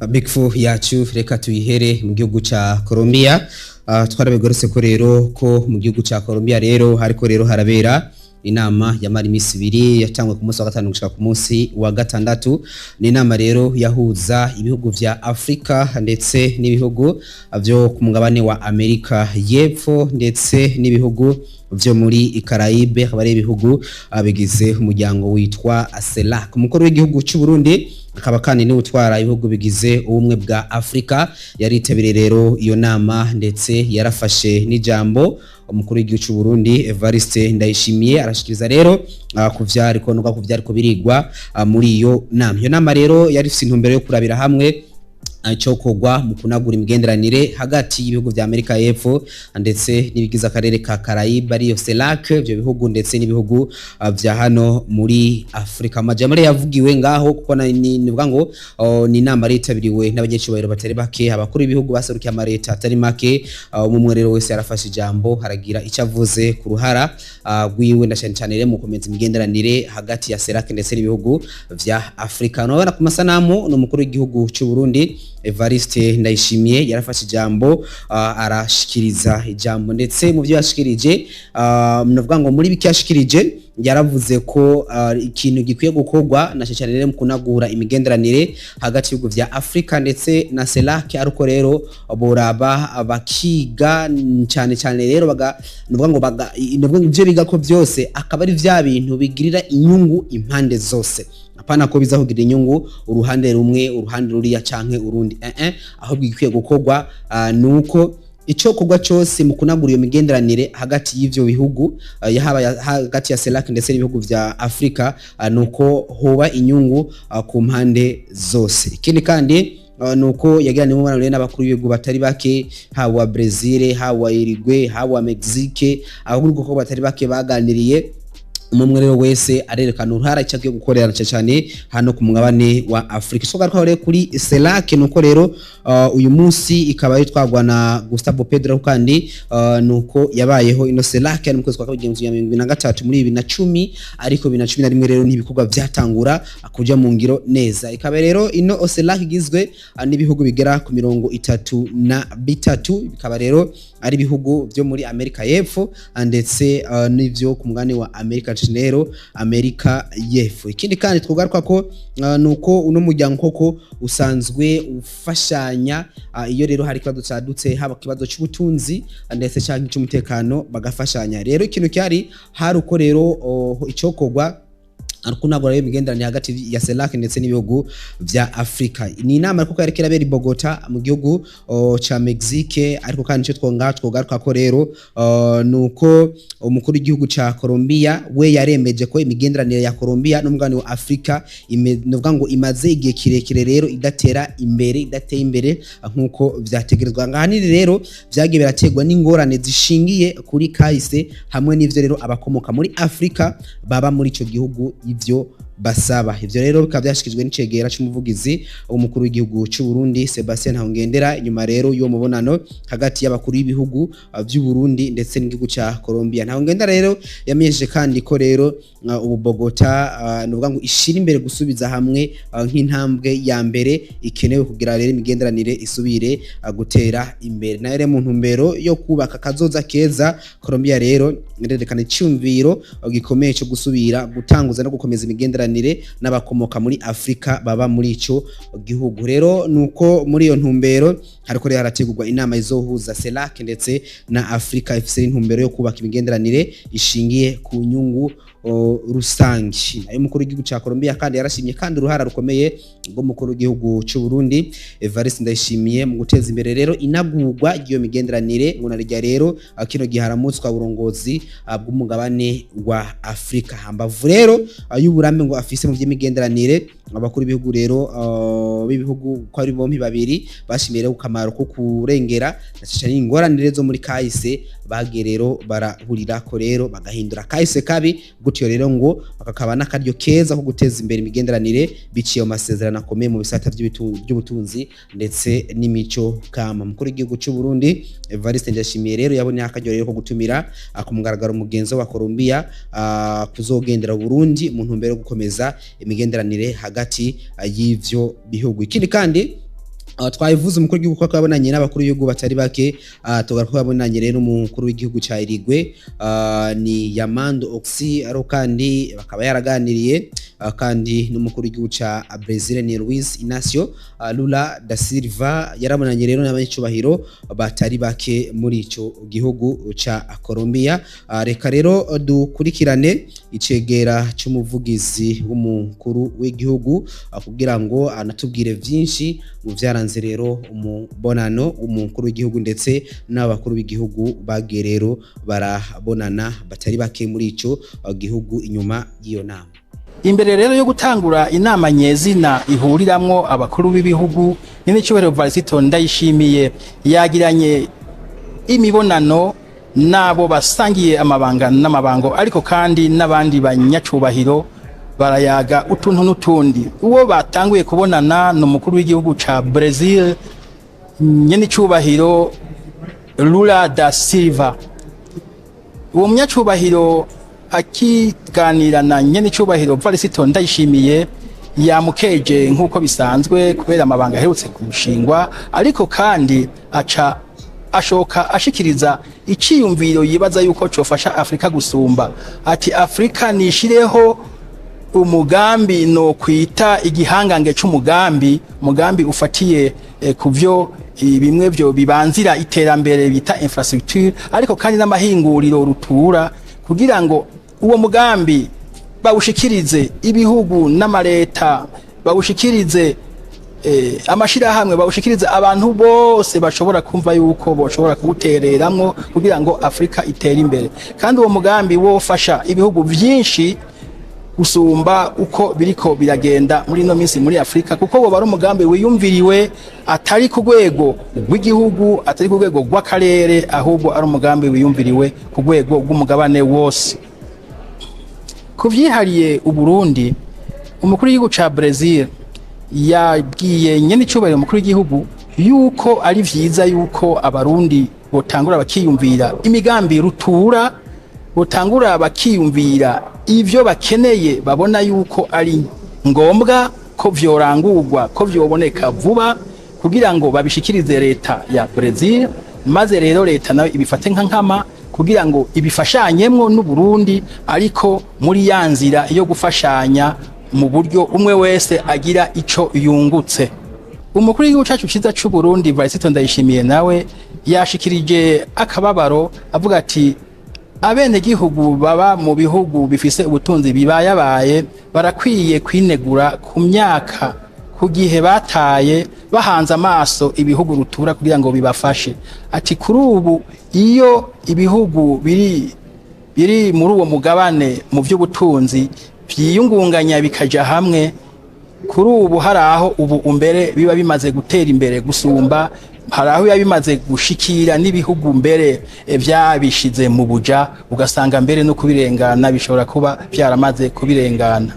Big Four yacu reka tuyihere mu gihugu ca Colombia. Twarabigoretse ko rero ko mu gihugu ca Colombia rero hariko rero harabera inama yamara imisi ibiri yatangwe ku munsi wa gatanu gushika ku munsi wa gatandatu. Ni inama rero yahuza ibihugu vya Afrika ndetse n'ibihugu vyo ku mugabane wa Amerika y'Epfo ndetse n'ibihugu vyo muri Caraïbe, habari ibihugu bigize umuryango witwa CELAC. Umukuru w'igihugu cy'u Burundi akaba kandi ni utwara ibihugu bigize ubumwe bwa Afrika yaritabiriye rero iyo nama ndetse yarafashe n'ijambo. Umukuru w'igihugu cy'u Burundi Evariste Ndayishimiye arashikiriza rero kuvyariko nuko kuvyariko birigwa muri iyo nama. Iyo nama rero yari ifite intumbero yo kurabira hamwe cyo kogwa mu kunagura imigenderanire hagati y'ibihugu vya Amerika y'Epfo ndetse n'ibigize akarere ka Caraïbe ariyo CELAC, byo bihugu ndetse n'ibihugu vya hano muri Afrika. Amajambo yavugiwe ngaho kuko nivuga ngo ni inama ritabiriwe n'abanyeshuri batari bake, abakuru b'ibihugu baserukiye amareta atari make. Umwe rero wese yarafashe ijambo haragira icyo avuze ku ruhara rwiwe ndashane mu komeza imigenderanire hagati ya CELAC ndetse n'ibihugu vya Afrika. Nabona ku masanamu n'umukuru w'igihugu cy'u Burundi Evariste Ndayishimiye yarafashe ijambo arashikiriza ijambo ndetse mu byo yashikirije mnavuga ngo muri bikiyashikirije yaravuze ko ikintu gikwiye gukorwa na cyane rero mu kunagura imigenderanire hagati y'ugu vya Afrika ndetse na CELAC aruko rero boraba bakiga cyane rero nuvuga ngo ivyo biga ko byose akaba ari vya bintu bigirira inyungu impande zose, apana ko bizahugira inyungu uruhande rumwe uruhande ruriya canke urundi aho bigikwiye gukorwa nuko ico kugwa cyose mu kunagura iyo migenderanire hagati y'ivyo bihugu yahaba hagati ya CELAC ndetse n'ibihugu vya Afrika nuko hoba inyungu ku mpande zose. Ikindi kandi nuko yagiranye umubano rero n'abakuru b'ibihugu batari bake, hawa Brazil, hawa Uruguay, hawa Mexique, ahubwo ko batari bake baganiriye. Umwe rero wese arerekana uruhara cyagiye gukorera cyane hano ku mugabane wa Afrika. So garuka rero kuri CELAC nuko rero uyu munsi ikaba yitwagwa na Gustavo Petro kandi nuko yabayeho ino CELAC mu kwezi kwa 2023 muri 2010, ariko 2011 rero n'ibikorwa byatangura kuja mu ngiro neza. Ikaba rero ino CELAC igizwe n'ibihugu bigera ku 33, bikaba rero ari bihugu byo muri Amerika y'Epfo ndetse n'ivyo ku mugabane wa Amerika y'Epfo. Ikindi kandi twogaruka ko nuko uno muryango koko usanzwe ufashanya iyo rero hari kibazo cadutse haba kibazo cy'ubutunzi ndetse cyangwa cy'umutekano bagafashanya. Rero ikintu cyari hari uko rero icokogwa arukunagura imigenderanire hagati ya CELAC ndetse n'ibihugu vya Afrika. Ni inama kuko yarekera beri Bogota mu gihugu ca Mexique, ariko kandi cyo twogaruka ko rero nuko umukuru w'igihugu ca Colombia we yaremeje ko imigenderanire ya Colombia n'umugabane wa Afrika novuga ngo imaze igihe kirekire rero idateye imbere nkuko vyategerezwa. Ngahani rero vyagiye birategwa n'ingorane zishingiye kuri kahise hamwe n'ivyo rero abakomoka muri Afrika baba muri ico gihugu ivyo basaba. Ivyo rero bikaba byashikijwe n'icegera cy'umuvugizi w'umukuru w'igihugu cy'u Burundi Sebastien Ntahongendera inyuma rero yo mubonano hagati y'abakuru b'ibihugu by'u Burundi ndetse n'igihugu ca Colombia. Ntahongendera rero yamenyesheje kandi ko rero ubu Bogota nuvuga ngo ishira imbere gusubiza hamwe nk'intambwe ya mbere ikenewe kugira rero imigenderanire isubire gutera imbere. Na rero mu ntumbero yo kubaka kazoza keza, Colombia rero nderekana icyumviro gikomeye cyo gusubira gutanguza no gukomeza imigenderanire n'abakomoka muri Afrika baba muri ico gihugu. Rero nuko muri iyo ntumbero hariko rero harategurwa inama izohuza CELAC ndetse na Afrika ifise intumbero yo kubaka imigenderanire ishingiye ku nyungu rusangi. Ayo mukuru w'igihugu ca Colombia kandi yarashimye kandi uruhara rukomeye rwo mukuru w'igihugu cy'u Burundi Evariste Ndayishimiye mu guteza imbere rero inagurwa iyo migenderanire ngo narijya rero kino giharamutswa burongozi bw'umugabane wa Afrika. Hambavu rero y'uburambe ngo afise mu by'imigenderanire abakuru b'ibihugu rero b'ibihugu ko ari bompi babiri bashimiye rero kamaro ko kurengera cyane ingorane zo muri kahise bagerero barahurira ko rero bagahindura kahise kabi gutyo rero ngo akakaba n'akaryo keza ko guteza imbere imigenderanire biciye mu masezerano akomeye mu bisata by'ubutunzi ndetse n'imico kama. Mukuru w'igihugu cy'u Burundi Evariste Ndayishimiye rero yabonye akaryo rero ko gutumira ku mugaragaro umugenzo wa Colombia kuzogendera Burundi mu ntumbero yo gukomeza imigenderanire hagati y'ivyo bihugu. Ikindi kandi twayivuze umukuru w'igihugu ko abonanye n'abakuru b'igihugu batari bake tugaruka ko abonanye rero umukuru w'igihugu ca Uruguay ni Yamando Oxy aro kandi bakaba yaraganiriye kandi n'umukuru w'igihugu ca Brazil ni Luiz Inacio Lula da Silva yarabonanye rero n'abanyicubahiro batari bake muri ico gihugu ca Colombia. Reka rero dukurikirane icegera c'umuvugizi w'umukuru w'igihugu kugira ngo anatubwire vyinshi mu vyaranze rero umubonano w'umukuru w'igihugu ndetse n'abakuru b'igihugu bagiye rero barabonana batari bake muri ico gihugu inyuma y'iyo nama. Imbere rero yo gutangura inama nyezina ihuriramwo abakuru b'ibihugu n'icubahiro Varisito Ndayishimiye yagiranye imibonano nabo basangiye amabanga n'amabango ariko kandi n'abandi banyacubahiro barayaga utuntu n'utundi. Uwo batanguye kubonana n'umukuru w'igihugu ca Brazil nyenicubahiro Lula da Silva. Uwo munyacubahiro akiganira na nyenicubahiro Varisito Ndayishimiye yamukeje nk'uko bisanzwe kubera amabanga aherutse kushingwa, ariko kandi ashoka ashikiriza iciyumviro yibaza yuko cofasha Afrika gusumba. Ati Afrika nishireho umugambi no kwita igihangange c'umugambi, umugambi ufatiye kuvyo bimwe byo bibanzira iterambere bita infrastructure, ariko kandi n'amahinguriro rutura, kugira ngo uwo mugambi bawushikirize ibihugu n'amareta, bawushikirize amashirahamwe, bawushikirize abantu bose bashobora kumva yuko boshobora kuwutereramwo kugira ngo Afrika itere imbere. Kandi uwo mugambi wofasha ibihugu vyinshi gusumba uko biriko biragenda muri no minsi muri Afrika, kuko bo bari umugambi wiyumviriwe atari ku rwego rw'igihugu, atari ku rwego rw'akarere, ahubwo ari umugambi wiyumviriwe ku rwego rw'umugabane wose. Kuvyihariye Uburundi, umukuru w'igihugu ca Brazil yabwiye nyenicubahiro umukuru w'igihugu yuko ari vyiza yuko abarundi botangura bakiyumvira imigambi rutura, botangura bakiyumvira ivyo bakeneye babona yuko ari ngombwa ko vyorangurwa, ko vyoboneka vuba, kugira ngo babishikirize leta ya Brazil, maze rero leta nayo ibifate nkama kugira ngo ibifashanyemwo n'Uburundi, ariko muri yanzira yo gufashanya mu buryo umwe wese agira ico yungutse. Umukuru w'igihugu cacu ciza c'u Burundi Varisito Ndayishimiye nawe yashikirije akababaro avuga ati abene gihugu baba mu bihugu bifise ubutunzi bibayabaye barakwiye kwinegura ku myaka, ku gihe bataye bahanze amaso ibihugu rutura kugira ngo bibafashe. Ati kuri ubu iyo ibihugu biri muri uwo mugabane mu by'ubutunzi byiyungunganya bikaja hamwe, kuri ubu hari aho ubu umbere biba bimaze gutera imbere gusumba, hari aho bimaze gushikira n'ibihugu mbere vyabishize mu buja, ugasanga mbere no kubirengana bishobora kuba byaramaze kubirengana.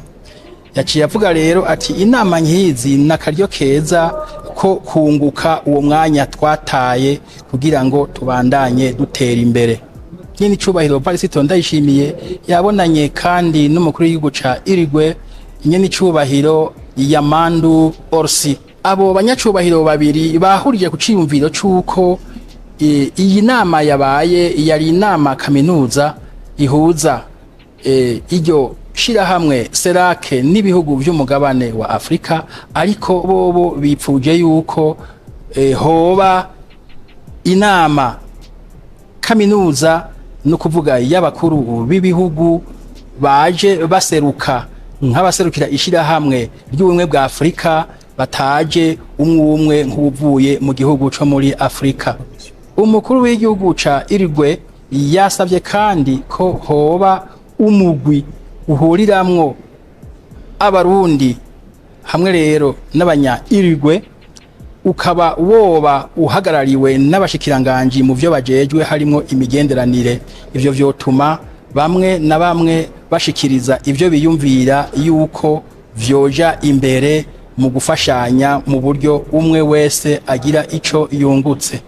Yaciye avuga rero ati inama nkizi nakaryo keza ko kunguka uwo mwanya twataye kugira ngo tubandanye dutera imbere. Nyenicubahiro Varisito Ndayishimiye yabonanye kandi n'umukuru w'igihugu ca Uruguay nyenicubahiro Yamando Oxy. Abo banyacubahiro babiri bahurije ku ciyumviro c'uko iyi nama yabaye yari inama kaminuza ihuza iryo shirahamwe CELAC n'ibihugu vy'umugabane wa Afrika, ariko bobo bipfuje yuko hoba inama kaminuza no kuvuga y'abakuru b'ibihugu baje baseruka nk'abaserukira ishirahamwe ry'ubumwe bwa Afrika, bataje umwe nk'uvuye mu gihugu cyo muri Afrika. Umukuru w'igihugu ca Uruguay yasavye kandi ko hoba umugwi uhuriramwo abarundi hamwe rero n'abanya Uruguay, ukaba woba uhagarariwe n'abashikiranganje mu byo bajejwe harimo imigenderanire. Ivyo vyotuma bamwe na bamwe bashikiriza ivyo biyumvira yuko vyoja imbere mu gufashanya mu buryo umwe wese agira ico yungutse.